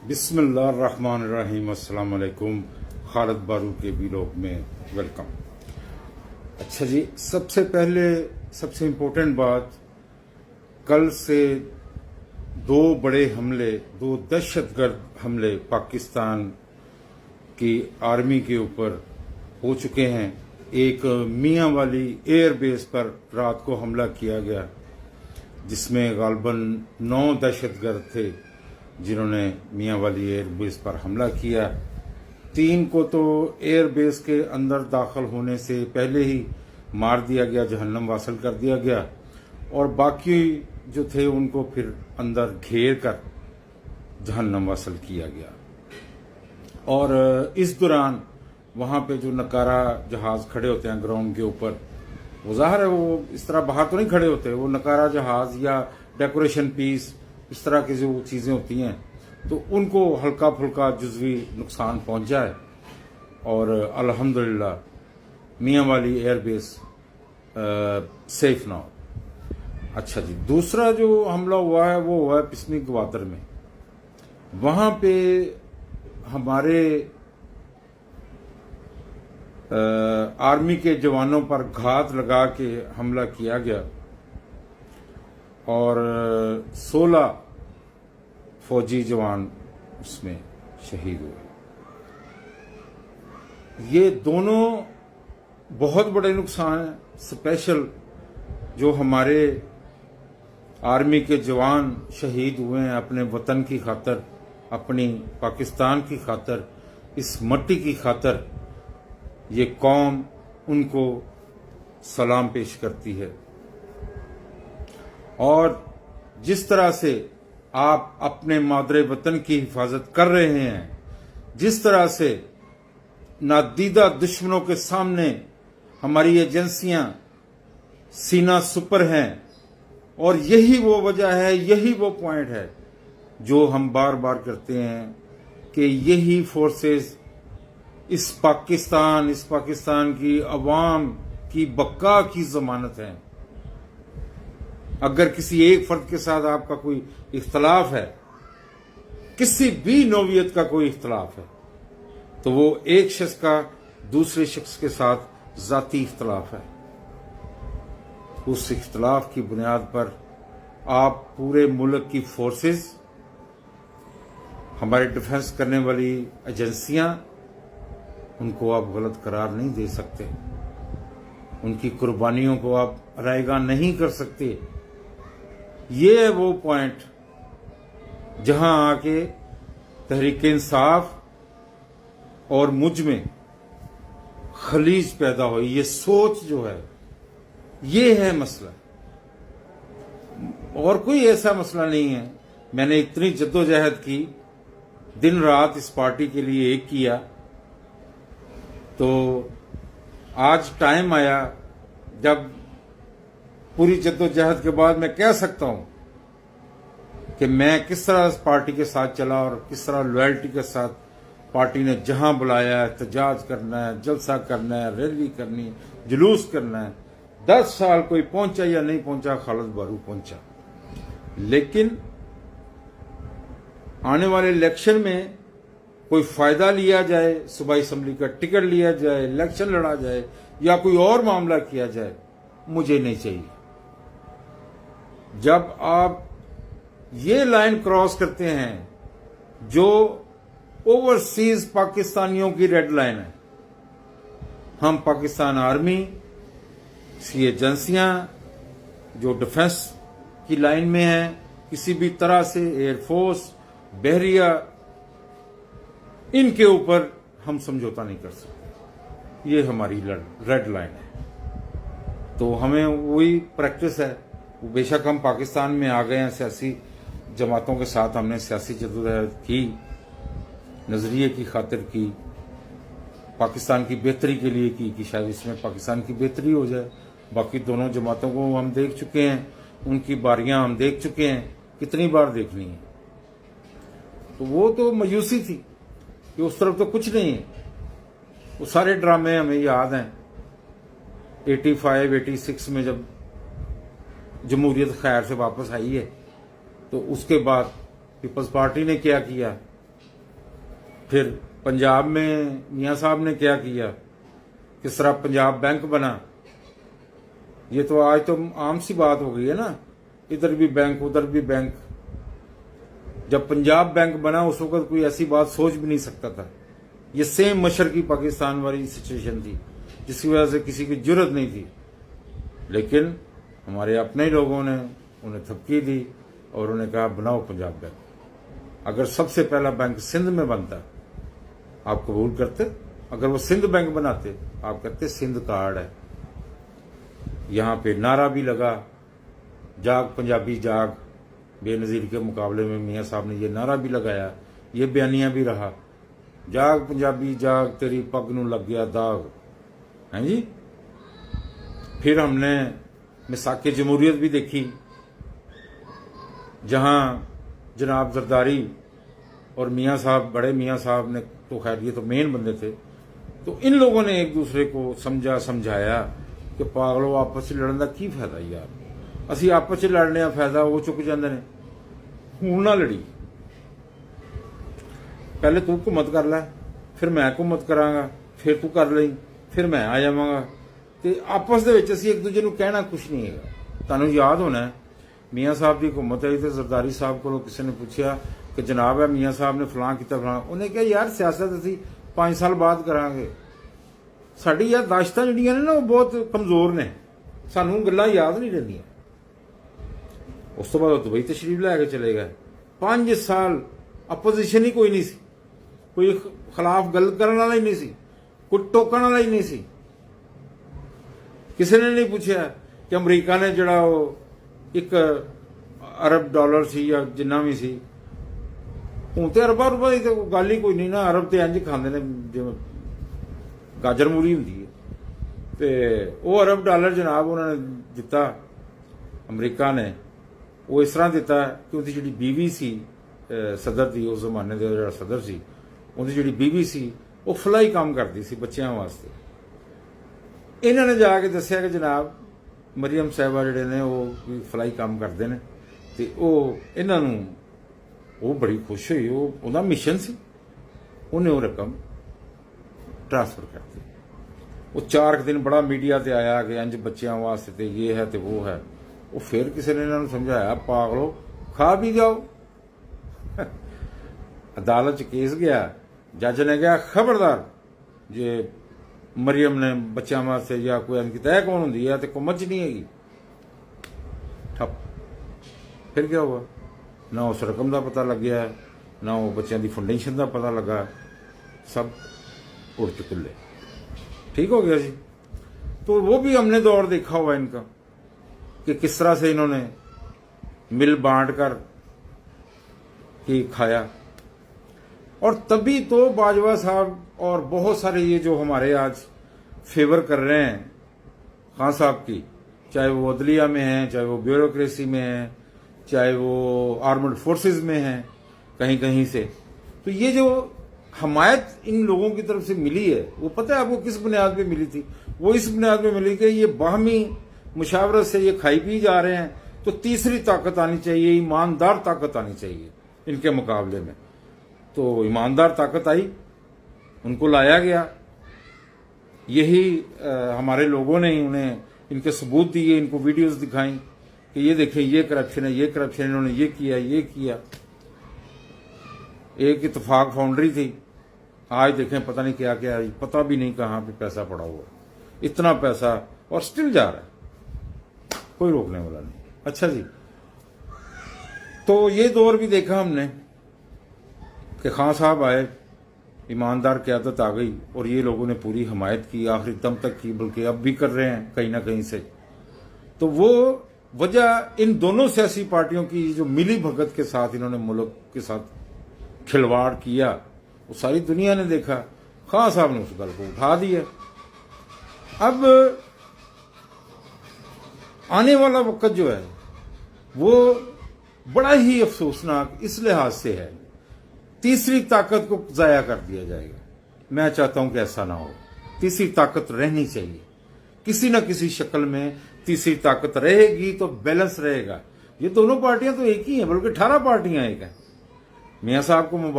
بسم اللہ الرحمن الرحیم۔ السلام علیکم۔ خالد بارو کے ویلاگ میں ویلکم۔ اچھا جی، سب سے پہلے سب سے امپورٹنٹ بات، کل سے دو بڑے حملے، دو دہشت گرد حملے پاکستان کی آرمی کے اوپر ہو چکے ہیں۔ ایک میاں والی ایئر بیس پر رات کو حملہ کیا گیا، جس میں غالباً 9 دہشت گرد تھے جنہوں نے میاں والی ایئر بیس پر حملہ کیا۔ 3 کو تو ایئر بیس کے اندر داخل ہونے سے پہلے ہی مار دیا گیا، جہنم واصل کر دیا گیا، اور باقی جو تھے ان کو پھر اندر گھیر کر جہنم واصل کیا گیا۔ اور اس دوران وہاں پہ جو نقارہ جہاز کھڑے ہوتے ہیں گراؤنڈ کے اوپر، وہ ظاہر ہے وہ اس طرح باہر تو نہیں کھڑے ہوتے، وہ نقارہ جہاز یا ڈیکوریشن پیس اس طرح کی جو چیزیں ہوتی ہیں، تو ان کو ہلکا پھلکا جزوی نقصان پہنچا ہے، اور الحمدللہ میاں والی ایئر بیس سیف نہ ہو۔ اچھا جی، دوسرا جو حملہ ہوا ہے وہ ہوا ہے پسنی گوادر میں۔ وہاں پہ ہمارے آرمی کے جوانوں پر گھات لگا کے حملہ کیا گیا، اور 16 فوجی جوان اس میں شہید ہوئے۔ یہ دونوں بہت بڑے نقصان ہیں۔ اسپیشل جو ہمارے آرمی کے جوان شہید ہوئے ہیں اپنے وطن کی خاطر، اپنی پاکستان کی خاطر، اس مٹی کی خاطر، یہ قوم ان کو سلام پیش کرتی ہے۔ اور جس طرح سے آپ اپنے مادر وطن کی حفاظت کر رہے ہیں، جس طرح سے نادیدہ دشمنوں کے سامنے ہماری ایجنسیاں سینہ سپر ہیں، اور یہی وہ وجہ ہے، یہی وہ پوائنٹ ہے جو ہم بار بار کرتے ہیں کہ یہی فورسز اس پاکستان کی عوام کی بقا کی ضمانت ہیں۔ اگر کسی ایک فرد کے ساتھ آپ کا کوئی اختلاف ہے، کسی بھی نوعیت کا کوئی اختلاف ہے، تو وہ ایک شخص کا دوسرے شخص کے ساتھ ذاتی اختلاف ہے۔ اس اختلاف کی بنیاد پر آپ پورے ملک کی فورسز، ہمارے ڈیفنس کرنے والی ایجنسیاں، ان کو آپ غلط قرار نہیں دے سکتے، ان کی قربانیوں کو آپ رائیگاں نہیں کر سکتے۔ یہ ہے وہ پوائنٹ جہاں آ کے تحریک انصاف اور مجھ میں خلیج پیدا ہوئی۔ یہ سوچ جو ہے، یہ ہے مسئلہ، اور کوئی ایسا مسئلہ نہیں ہے۔ میں نے اتنی جدوجہد کی، دن رات اس پارٹی کے لیے ایک کیا، تو آج ٹائم آیا جب پوری جدوجہد کے بعد میں کہہ سکتا ہوں کہ میں کس طرح اس پارٹی کے ساتھ چلا، اور کس طرح لویلٹی کے ساتھ پارٹی نے جہاں بلایا ہے، احتجاج کرنا ہے، جلسہ کرنا ہے، ریلی کرنی ہے، جلوس کرنا ہے۔ 10 سال کوئی پہنچا یا نہیں پہنچا، خالد بارو پہنچا۔ لیکن آنے والے الیکشن میں کوئی فائدہ لیا جائے، صوبائی اسمبلی کا ٹکٹ لیا جائے، الیکشن لڑا جائے، یا کوئی اور معاملہ کیا جائے، مجھے نہیں چاہیے۔ جب آپ یہ لائن کراس کرتے ہیں جو اوورسیز پاکستانیوں کی ریڈ لائن ہے، ہم پاکستان آرمی کی ایجنسیاں جو ڈیفنس کی لائن میں ہیں، کسی بھی طرح سے ایئر فورس، بحریہ، ان کے اوپر ہم سمجھوتا نہیں کر سکتے۔ یہ ہماری ریڈ لائن ہے۔ تو ہمیں وہی پریکٹس ہے۔ بے شک ہم پاکستان میں آ گئے ہیں، سیاسی جماعتوں کے ساتھ ہم نے سیاسی جدوجہد کی، نظریے کی خاطر کی، پاکستان کی بہتری کے لیے کی کہ شاید اس میں پاکستان کی بہتری ہو جائے۔ باقی دونوں جماعتوں کو ہم دیکھ چکے ہیں، ان کی باریاں ہم دیکھ چکے ہیں، کتنی بار دیکھنی ہے۔ تو وہ تو مایوسی تھی کہ اس طرف تو کچھ نہیں ہے۔ وہ سارے ڈرامے ہمیں یاد ہیں۔ 85 86 میں جب جمہوریت خیر سے واپس آئی ہے، تو اس کے بعد پیپلز پارٹی نے کیا کیا، پھر پنجاب میں میاں صاحب نے کیا کیا، کس طرح پنجاب بینک بنا، یہ تو آج تو عام سی بات ہو گئی ہے نا، ادھر بھی بینک ادھر بھی بینک۔ جب پنجاب بینک بنا اس وقت کوئی ایسی بات سوچ بھی نہیں سکتا تھا۔ یہ سیم مشرقی پاکستان والی سچویشن تھی جس کی وجہ سے کسی کی جرت نہیں تھی، لیکن ہمارے اپنے لوگوں نے انہیں تھپکی دی اور انہیں کہا بناؤ پنجاب بینک۔ اگر سب سے پہلا بینک سندھ میں بنتا آپ قبول کرتے؟ اگر وہ سندھ بینک بناتے آپ کہتے سندھ کارڈ ہے۔ یہاں پہ نعرہ بھی لگا، جاگ پنجابی جاگ، بے نظیر کے مقابلے میں میاں صاحب نے یہ نعرہ بھی لگایا، یہ بیانیہ بھی رہا، جاگ پنجابی جاگ تیری پگ نو لگ گیا داغ، ہیں جی۔ پھر ہم نے مساق جمہوریت بھی دیکھی، جہاں جناب زرداری اور میاں صاحب، بڑے میاں صاحب نے تو خیر یہ تو مین بندے تھے، تو ان لوگوں نے ایک دوسرے کو سمجھایا کہ پاگلو آپس سے لڑن کا کی فائدہ یار، اسی آپس سے لڑنے کا فائدہ وہ چک جاندے نے، ہوں نہ لڑی، پہلے تو حکومت کر لے پھر میں حکومت کراں گا، پھر تو کر لیں پھر میں آ جاواں گا، تے آپس دے وچ اسی ایک دوجے نوں کہنا کچھ نہیں ہے۔ تانوں یاد ہونا ہے میاں صاحب کی حکومت آئی تو زرداری صاحب کو کسی نے پوچھا کہ جناب ہے میاں صاحب نے فلاں کیتا فلاں، انہیں کہا یار سیاست اسی 5 سال بعد کران گے، ساری یادداشتاں جڑیاں نے نا وہ بہت کمزور نے، سانوں گلاں یاد نہیں رہندیاں۔ اس تو بعد وہ دبئی تشریف لے کے چلے گئے، 5 سال اپوزیشن ہی کوئی نہیں سی، کوئی خلاف گل کرنے والا ہی نہیں سی، کوئی ٹوکن والا ہی نہیں سی، کسی نے نہیں پوچھا کہ امریکہ نے جڑا وہ ایک ارب ڈالر سی یا جنہ بھی سی، ہوں تو ارباں روپے کی تو گل ہی کوئی نہیں نا، ارب تو انج کھاندے نے جی گاجر مولی ہوندی ہے، تے وہ ارب ڈالر جناب انہوں نے دتا امریکہ نے، وہ اس طرح دیتا کہ ان کی جڑی بیوی سی صدر دی اس زمانے کا جڑا صدر سی، ان کی جڑی بیوی سی وہ فلائی کام کرتی سی بچیاں واسطے۔ انہوں نے جا کے دسیا کہ جناب مریم صاحبہ جڑے نے وہ فلائی کام کرتے ہیں، تو وہ انہوں وہ بڑی خوش ہوئی، وہ انہوں مشن سی، انہیں وہ رقم ٹرانسفر کر دی۔ وہ 4 دن بڑا میڈیا تے آیا کہ انج بچیاں واسطے تے یہ ہے تے وہ ہے، وہ پھر کسی نے انہوں نے سمجھایا پاگلو کھا بھی جاؤ۔ عدالت کیس گیا، جج نے کہا خبردار جی مریم نے بچیاں واسطے یا کوئی ان کی طے کون ہوندی ہے تے کوئی مچ نہیں ہے گی، ٹھپ۔ پھر کیا ہوا، نہ اس رقم دا پتہ لگیا، نہ وہ بچیاں دی فنڈیشن دا پتہ لگا، سب اڑ کے کلے، ٹھیک ہو گیا جی۔ تو وہ بھی ہم نے دور دیکھا ہوا ان کا کہ کس طرح سے انہوں نے مل بانٹ کر کی کھایا، اور تبھی تو باجوہ صاحب اور بہت سارے یہ جو ہمارے آج فیور کر رہے ہیں خان صاحب کی، چاہے وہ عدلیہ میں ہیں، چاہے وہ بیوروکریسی میں ہیں، چاہے وہ آرمڈ فورسز میں ہیں کہیں کہیں سے، تو یہ جو حمایت ان لوگوں کی طرف سے ملی ہے وہ پتہ ہے آپ کو کس بنیاد پہ ملی تھی؟ وہ اس بنیاد پہ ملی کہ یہ باہمی مشاورت سے یہ کھائی پی جا رہے ہیں، تو تیسری طاقت آنی چاہیے، ایماندار طاقت آنی چاہیے ان کے مقابلے میں۔ تو ایماندار طاقت آئی، ان کو لایا گیا، یہی ہمارے لوگوں نے انہیں ان کے ثبوت دیے، ان کو ویڈیوز دکھائیں کہ یہ دیکھیں یہ کرپشن ہے، یہ کرپشن، انہوں نے یہ کیا۔ ایک اتفاق فاؤنڈری تھی، آج دیکھیں پتہ نہیں کیا کیا، پتہ بھی نہیں کہاں پہ پیسہ پڑا ہوا، اتنا پیسہ اور سٹل جا رہا ہے، کوئی روکنے والا نہیں۔ اچھا جی، تو یہ دور بھی دیکھا ہم نے کہ خان صاحب آئے، ایماندار قیادت آ گئی، اور یہ لوگوں نے پوری حمایت کی، آخری دم تک کی، بلکہ اب بھی کر رہے ہیں کہیں نہ کہیں سے۔ تو وہ وجہ ان دونوں سیاسی پارٹیوں کی جو ملی بھگت کے ساتھ انہوں نے ملک کے ساتھ کھلواڑ کیا، وہ ساری دنیا نے دیکھا، خان صاحب نے اس گل کو اٹھا دیا۔ اب آنے والا وقت جو ہے وہ بڑا ہی افسوسناک اس لحاظ سے ہے، تیسری طاقت کو ضائع کر دیا جائے گا۔ میں چاہتا ہوں کہ ایسا نہ ہو، تیسری طاقت رہنی چاہیے، کسی نہ کسی شکل میں تیسری طاقت رہے گی تو بیلنس رہے گا۔ یہ دونوں پارٹیاں تو ایک ہی ہیں، بلکہ 18 پارٹیاں ایک ہیں۔ میاں صاحب کو مبارک